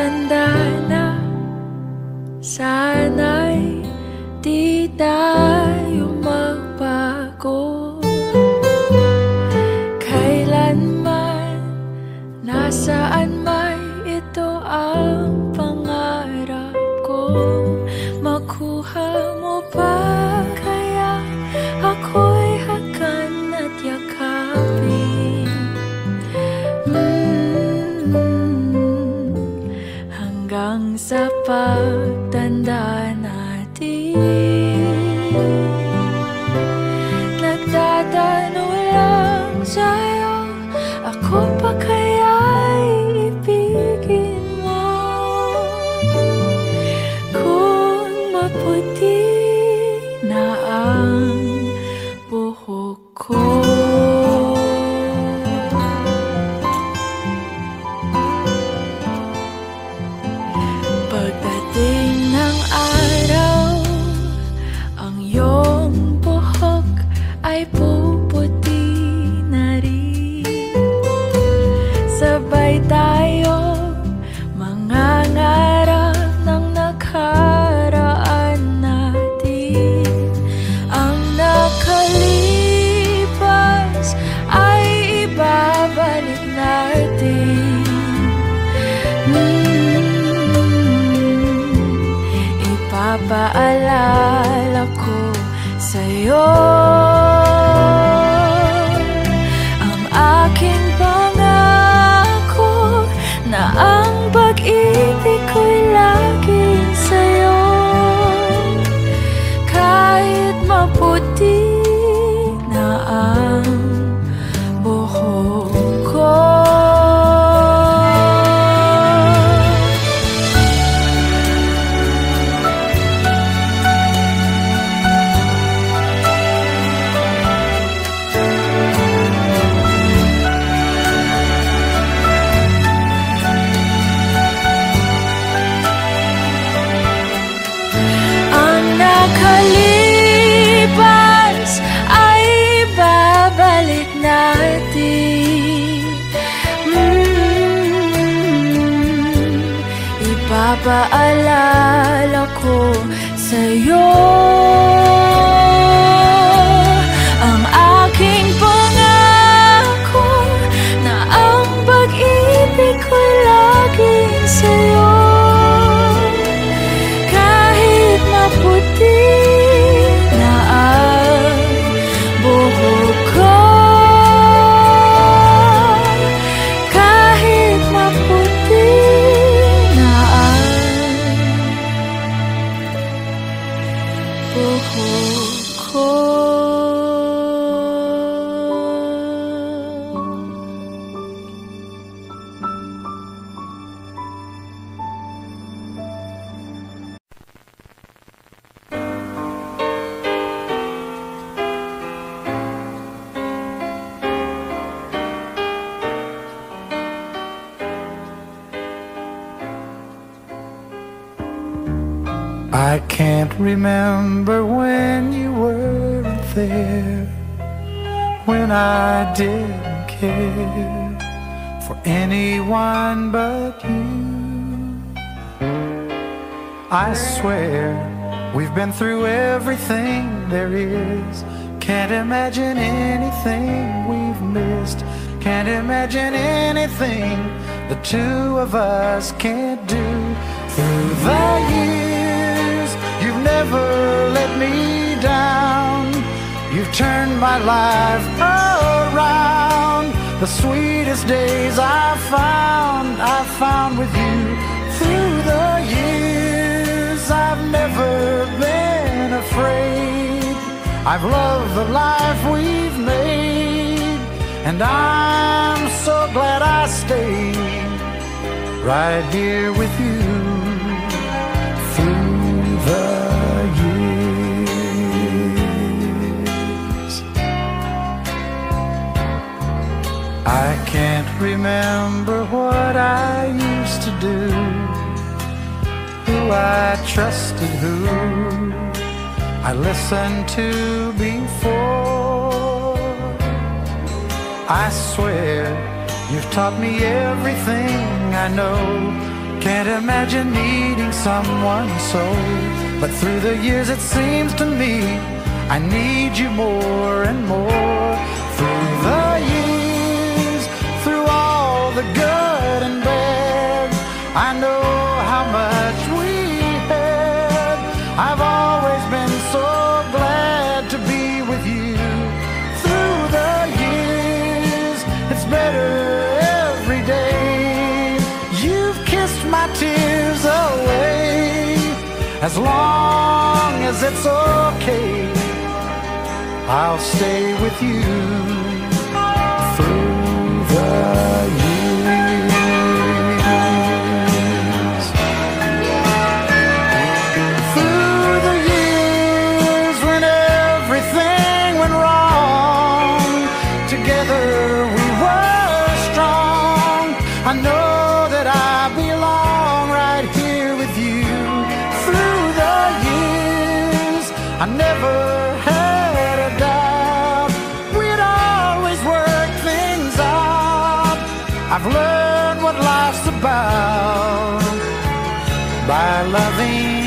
tanda na, sana'y di tayo magbago. Kailanman, nasaan may ito ang pangarap ko. Makuha mo ba kaya ako'y hagan at yakapin? Hanggang sa pagtanda natin, nagtatanong lang sa'yo, ako pa kaya'y ibigin mo? Kung maputi na ang buhok ko, pagdating ng araw, ang iyong buhok ay puputi na rin. Sabay tayo mangangarap ng nakaraan natin. Ang nakalipas ay ibabalik natin. Ipapaalala ko sa'yo ang aking pangako na ang pag-ibig ko'y laging sa'yo. Kahit maputi na ang buhok ko, nakalipas ay babalik natin. Ipapaalala ko sa'yo ang aking pangako na ang pag-ibig ko'y laging sa'yo. Maputi na ang buhok ko, kahit maputi na ang buhok ko. I can't remember when you weren't there, when I didn't care for anyone but you. I swear we've been through everything there is. Can't imagine anything we've missed. Can't imagine anything the two of us can't do. Through the years, you've never let me down. You've turned my life around. The sweetest days I found with you. Through the years, I've never been afraid. I've loved the life we've made, and I'm so glad I stayed right here with you through the years. I can't remember what I used to do, who I trusted, who I listened to before. I swear you've taught me everything I know. Can't imagine needing someone so, but through the years it seems to me I need you more and more. Through the years, through all the good and bad, I know how much we had. I've always been so glad to be with you. Through the years, it's better every day. You've kissed my tears away. As long as it's okay, I'll stay with you through the years. Through the years when everything went wrong, together we were strong. I know that I belong right here with you. Through the years, I never had a doubt we'd always work things out. I've learned what life's about by loving